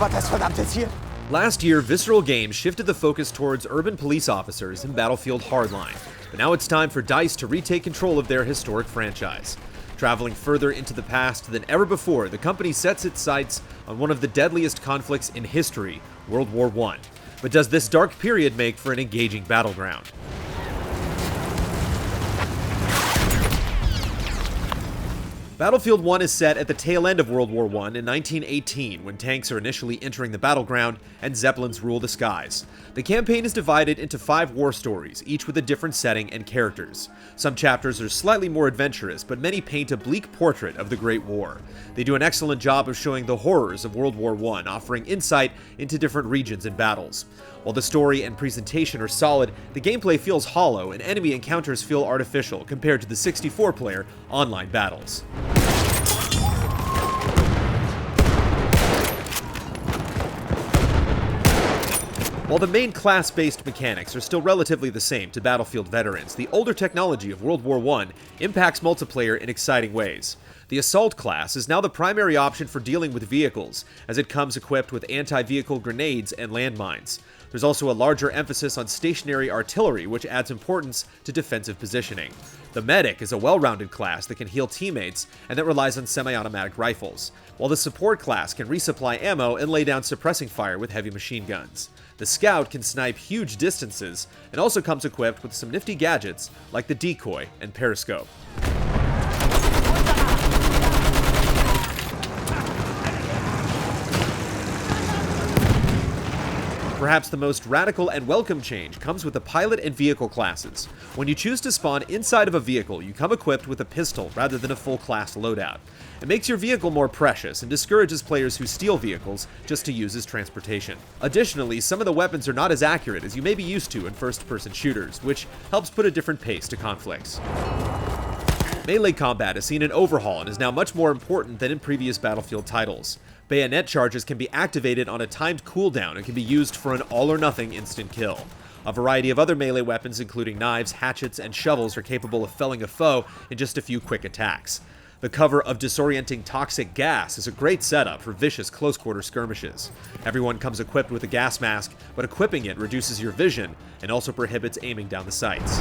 erobert das verdammte Ziel. Last year, Visceral Games shifted the focus towards urban police officers in Battlefield Hardline, but now it's time for DICE to retake control of their historic franchise. Traveling further into the past than ever before, the company sets its sights on one of the deadliest conflicts in history, World War I. But does this dark period make for an engaging battleground? Battlefield 1 is set at the tail end of World War I in 1918, when tanks are initially entering the battleground and Zeppelins rule the skies. The campaign is divided into 5 war stories, each with a different setting and characters. Some chapters are slightly more adventurous, but many paint a bleak portrait of the Great War. They do an excellent job of showing the horrors of World War I, offering insight into different regions and battles. While the story and presentation are solid, the gameplay feels hollow and enemy encounters feel artificial compared to the 64-player online battles. While the main class-based mechanics are still relatively the same to Battlefield veterans, the older technology of World War I impacts multiplayer in exciting ways. The Assault class is now the primary option for dealing with vehicles, as it comes equipped with anti-vehicle grenades and landmines. There's also a larger emphasis on stationary artillery, which adds importance to defensive positioning. The Medic is a well-rounded class that can heal teammates and that relies on semi-automatic rifles, while the Support class can resupply ammo and lay down suppressing fire with heavy machine guns. The Scout can snipe huge distances and also comes equipped with some nifty gadgets like the Decoy and Periscope. Perhaps the most radical and welcome change comes with the pilot and vehicle classes. When you choose to spawn inside of a vehicle, you come equipped with a pistol rather than a full class loadout. It makes your vehicle more precious and discourages players who steal vehicles just to use as transportation. Additionally, some of the weapons are not as accurate as you may be used to in first-person shooters, which helps put a different pace to conflicts. Melee combat has seen an overhaul and is now much more important than in previous Battlefield titles. Bayonet charges can be activated on a timed cooldown and can be used for an all-or-nothing instant kill. A variety of other melee weapons, including knives, hatchets, and shovels, are capable of felling a foe in just a few quick attacks. The cover of disorienting toxic gas is a great setup for vicious close-quarter skirmishes. Everyone comes equipped with a gas mask, but equipping it reduces your vision and also prohibits aiming down the sights.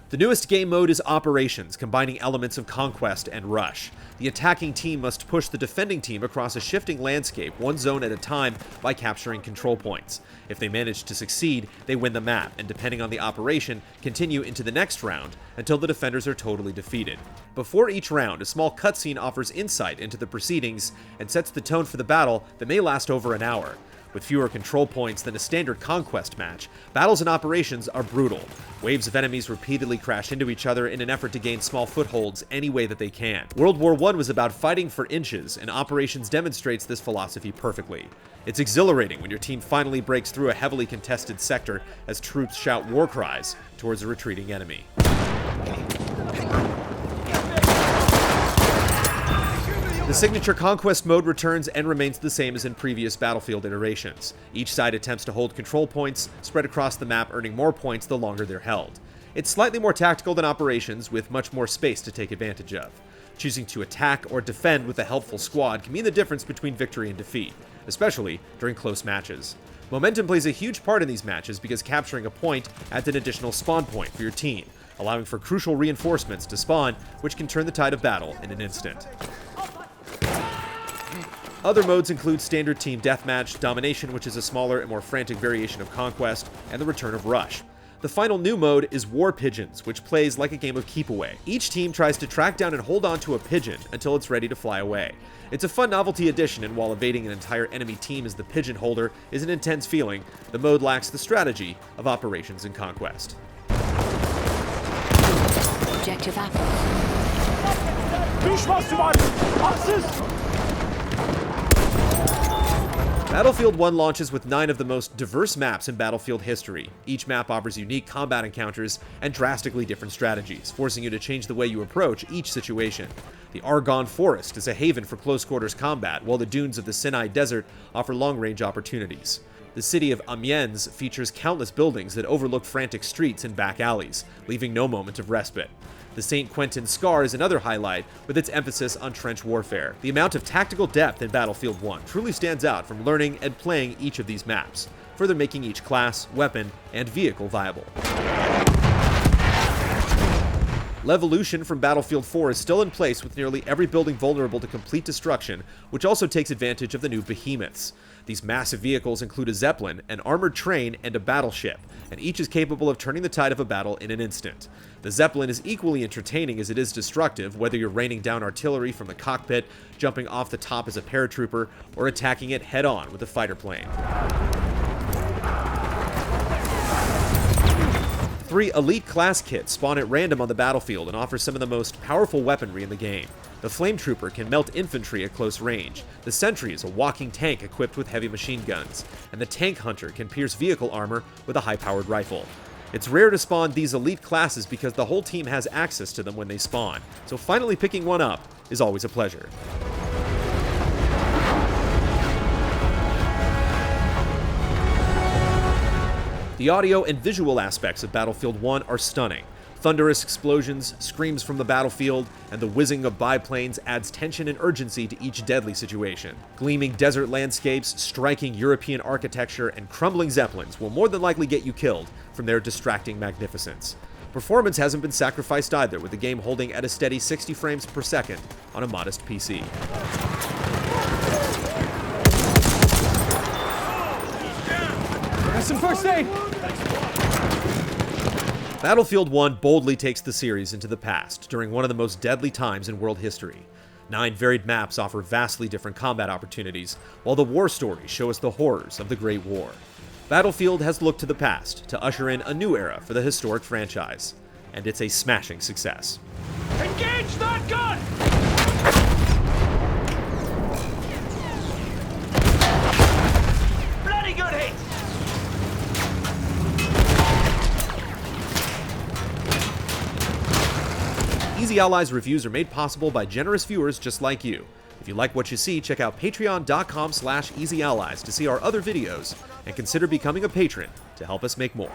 The newest game mode is Operations, combining elements of Conquest and Rush. The attacking team must push the defending team across a shifting landscape, one zone at a time, by capturing control points. If they manage to succeed, they win the map, and depending on the operation, continue into the next round until the defenders are totally defeated. Before each round, a small cutscene offers insight into the proceedings and sets the tone for the battle that may last over an hour. With fewer control points than a standard Conquest match, battles and operations are brutal. Waves of enemies repeatedly crash into each other in an effort to gain small footholds any way that they can. World War I was about fighting for inches, and Operations demonstrates this philosophy perfectly. It's exhilarating when your team finally breaks through a heavily contested sector as troops shout war cries towards a retreating enemy. The signature Conquest Mode returns and remains the same as in previous Battlefield iterations. Each side attempts to hold control points, spread across the map, earning more points the longer they're held. It's slightly more tactical than Operations, with much more space to take advantage of. Choosing to attack or defend with a helpful squad can mean the difference between victory and defeat, especially during close matches. Momentum plays a huge part in these matches because capturing a point adds an additional spawn point for your team, allowing for crucial reinforcements to spawn, which can turn the tide of battle in an instant. Other modes include Standard Team Deathmatch, Domination, which is a smaller and more frantic variation of Conquest, and the return of Rush. The final new mode is War Pigeons, which plays like a game of keep away. Each team tries to track down and hold on to a pigeon until it's ready to fly away. It's a fun novelty addition, and while evading an entire enemy team as the pigeon holder is an intense feeling, the mode lacks the strategy of Operations and Conquest. Objective Apple. Battlefield 1 launches with 9 of the most diverse maps in Battlefield history. Each map offers unique combat encounters and drastically different strategies, forcing you to change the way you approach each situation. The Argonne Forest is a haven for close-quarters combat, while the dunes of the Sinai Desert offer long-range opportunities. The city of Amiens features countless buildings that overlook frantic streets and back alleys, leaving no moment of respite. The St. Quentin Scar is another highlight, with its emphasis on trench warfare. The amount of tactical depth in Battlefield 1 truly stands out from learning and playing each of these maps, further making each class, weapon, and vehicle viable. Levolution from Battlefield 4 is still in place, with nearly every building vulnerable to complete destruction, which also takes advantage of the new behemoths. These massive vehicles include a Zeppelin, an armored train, and a battleship, and each is capable of turning the tide of a battle in an instant. The Zeppelin is equally entertaining as it is destructive, whether you're raining down artillery from the cockpit, jumping off the top as a paratrooper, or attacking it head-on with a fighter plane. 3 elite class kits spawn at random on the battlefield and offer some of the most powerful weaponry in the game. The Flame Trooper can melt infantry at close range, the Sentry is a walking tank equipped with heavy machine guns, and the Tank Hunter can pierce vehicle armor with a high-powered rifle. It's rare to spawn these elite classes because the whole team has access to them when they spawn, so finally picking one up is always a pleasure. The audio and visual aspects of Battlefield 1 are stunning. Thunderous explosions, screams from the battlefield, and the whizzing of biplanes adds tension and urgency to each deadly situation. Gleaming desert landscapes, striking European architecture, and crumbling Zeppelins will more than likely get you killed from their distracting magnificence. Performance hasn't been sacrificed either, with the game holding at a steady 60 frames per second on a modest PC. Got some first aid! Battlefield 1 boldly takes the series into the past during one of the most deadly times in world history. 9 varied maps offer vastly different combat opportunities, while the war stories show us the horrors of the Great War. Battlefield has looked to the past to usher in a new era for the historic franchise, and it's a smashing success. Engage that gun! Bloody good hit! Easy Allies reviews are made possible by generous viewers just like you. If you like what you see, check out patreon.com/easyallies to see our other videos, and consider becoming a patron to help us make more.